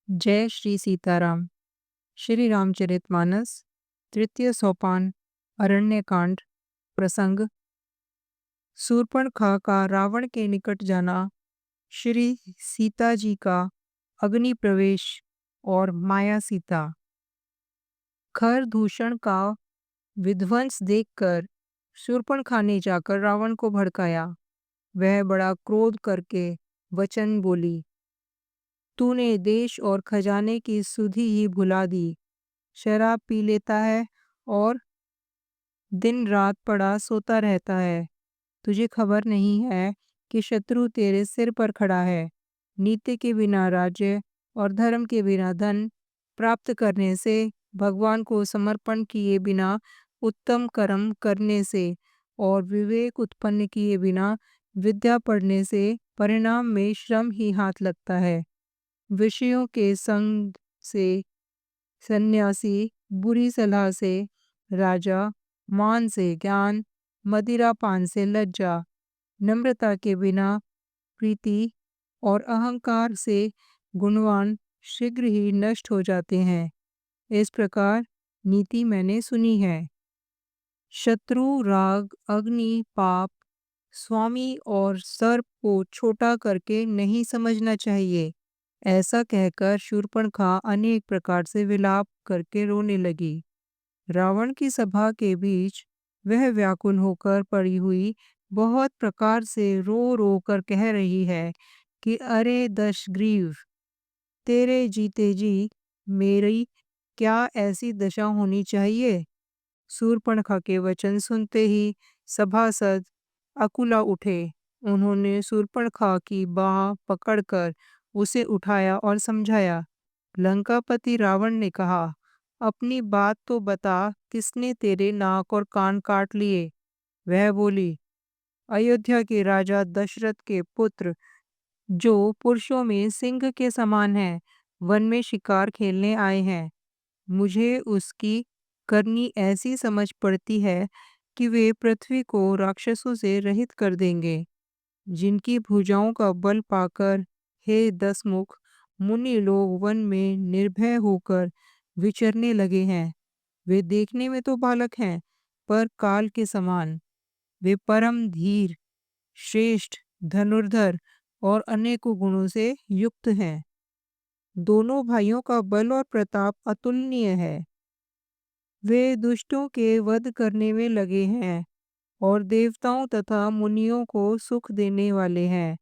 जय श्री सीताराम। श्री रामचरितमानस तृतीय सोपान अरण्यकांड। प्रसंग शूर्पणखा का रावण के निकट जाना, श्री सीता जी का अग्नि प्रवेश और माया सीता। खरदूषण का विध्वंस देखकर शूर्पणखा ने जाकर रावण को भड़काया। वह बड़ा क्रोध करके वचन बोली, तूने देश और खजाने की सुधि ही भुला दी। शराब पी लेता है और दिन रात पड़ा सोता रहता है। तुझे खबर नहीं है कि शत्रु तेरे सिर पर खड़ा है। नीति के बिना राज्य और धर्म के बिना धन प्राप्त करने से, भगवान को समर्पण किए बिना उत्तम कर्म करने से और विवेक उत्पन्न किए बिना विद्या पढ़ने से परिणाम में श्रम ही हाथ लगता है। विषयों के संग से सन्यासी, बुरी सलाह से राजा, मान से ज्ञान, मदिरा पान से लज्जा, नम्रता के बिना प्रीति और अहंकार से गुणवान शीघ्र ही नष्ट हो जाते हैं। इस प्रकार नीति मैंने सुनी है। शत्रु, राग, अग्नि, पाप, स्वामी और सर्प को छोटा करके नहीं समझना चाहिए। ऐसा कहकर शूर्पणखा अनेक प्रकार से विलाप करके रोने लगी। रावण की सभा के बीच वह व्याकुल होकर पड़ी हुई बहुत प्रकार से रो रो कर कह रही है कि अरे दशग्रीव, तेरे जीते जी मेरी क्या ऐसी दशा होनी चाहिए। शूर्पणखा के वचन सुनते ही सभासद अकुला उठे। उन्होंने शूर्पणखा की बाह पकड़कर उसे उठाया और समझाया। लंकापति रावण ने कहा, अपनी बात तो बता, किसने तेरे नाक और कान काट लिए। वह बोली, अयोध्या के राजा दशरथ के पुत्र, जो पुरुषों में सिंह के समान हैं, वन में शिकार खेलने आए हैं। मुझे उसकी करनी ऐसी समझ पड़ती है कि वे पृथ्वी को राक्षसों से रहित कर देंगे। जिनकी भुजाओं का बल पाकर हे दसमुख मुनि लोग वन में निर्भय होकर विचरने लगे हैं। वे देखने में तो बालक हैं, पर काल के समान। वे परम धीर, श्रेष्ठ, धनुर्धर और अनेकों गुणों से युक्त हैं। दोनों भाइयों का बल और प्रताप अतुलनीय है। वे दुष्टों के वध करने में लगे हैं और देवताओं तथा मुनियों को सुख देने वाले हैं।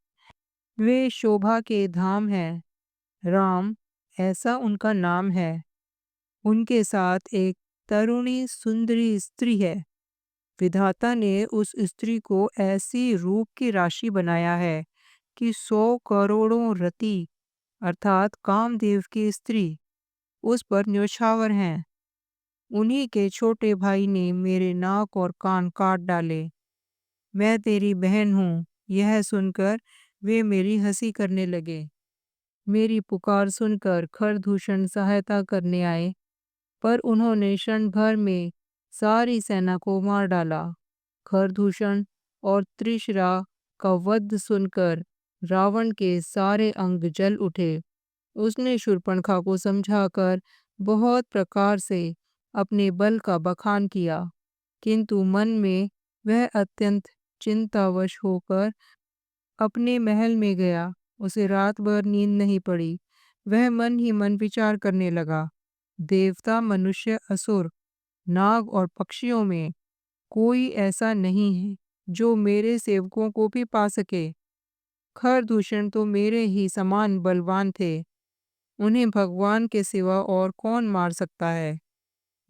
वे शोभा के धाम हैं। राम ऐसा उनका नाम है। उनके साथ एक तरुणी सुंदरी स्त्री है। विधाता ने उस स्त्री को ऐसी रूप की राशि बनाया है कि 100 करोड़ों रति अर्थात कामदेव की स्त्री उस पर न्योछावर हैं। उन्हीं के छोटे भाई ने मेरे नाक और कान काट डाले। मैं तेरी बहन हूँ, यह सुनकर वे मेरी हंसी करने लगे। मेरी पुकार सुनकर खरदूषण सहायता करने आए, पर उन्होंने क्षण भर में सारी सेना को मार डाला। खरदूषण और त्रिशरा का वध सुनकर रावण के सारे अंग जल उठे। उसने शूर्पणखा को समझाकर बहुत प्रकार से अपने बल का बखान किया, किंतु मन में वह अत्यंत चिंतावश होकर अपने महल में गया। उसे रात भर नींद नहीं पड़ी। वह मन ही मन विचार करने लगा, देवता, मनुष्य, असुर, नाग और पक्षियों में कोई ऐसा नहीं है जो मेरे सेवकों को भी पा सके। खरदूषण तो मेरे ही समान बलवान थे। उन्हें भगवान के सिवा और कौन मार सकता है।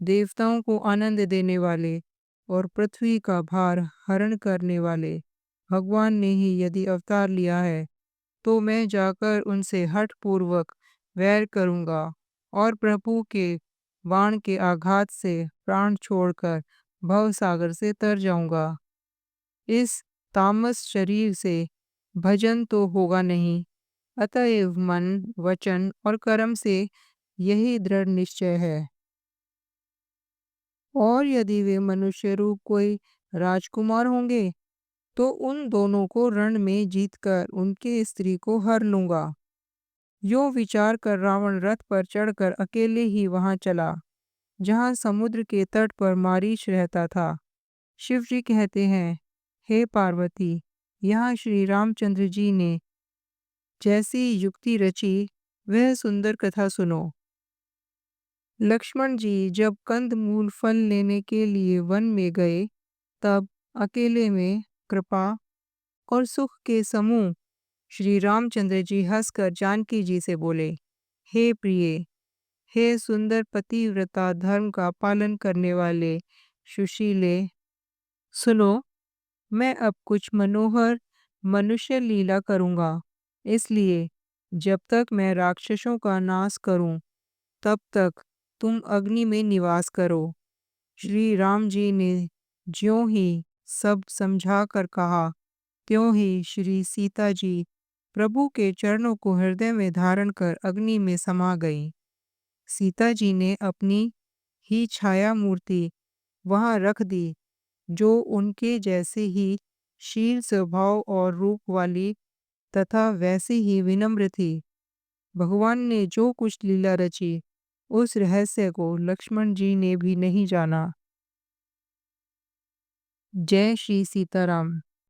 देवताओं को आनंद देने वाले और पृथ्वी का भार हरण करने वाले भगवान ने ही यदि अवतार लिया है, तो मैं जाकर उनसे हठ पूर्वक वैर करूंगा और प्रभु के बाण के आघात से प्राण छोड़कर भव सागर से तर जाऊंगा। इस तामस शरीर से भजन तो होगा नहीं, अतएव मन, वचन और कर्म से यही दृढ़ निश्चय है। और यदि वे मनुष्य रूप कोई राजकुमार होंगे, तो उन दोनों को रण में जीतकर उनकी स्त्री को हर लूंगा। यो विचार कर रावण रथ पर चढ़कर अकेले ही वहां चला जहां समुद्र के तट पर मारीच रहता था। शिव जी कहते हैं, हे पार्वती, यहाँ श्री रामचंद्र जी ने जैसी युक्ति रची वह सुंदर कथा सुनो। लक्ष्मण जी जब कंद मूल फल लेने के लिए वन में गए, तब अकेले में कृपा और सुख के समूह श्री रामचंद्र जी हंसकर जानकी जी से बोले, हे प्रिय, हे सुंदर पतिव्रता धर्म का पालन करने वाले सुशीले, सुनो, मैं अब कुछ मनोहर मनुष्य लीला करूंगा। इसलिए जब तक मैं राक्षसों का नाश करूं, तब तक तुम अग्नि में निवास करो। श्री राम जी ने ज्यों ही सब समझा कर कहा, त्यों ही श्री सीता जी प्रभु के चरणों को हृदय में धारण कर अग्नि में समा गईं। सीता जी ने अपनी ही छाया मूर्ति वहां रख दी, जो उनके जैसे ही शील स्वभाव और रूप वाली तथा वैसी ही विनम्र थी। भगवान ने जो कुछ लीला रची, उस रहस्य को लक्ष्मण जी ने भी नहीं जाना। जय श्री सीताराम।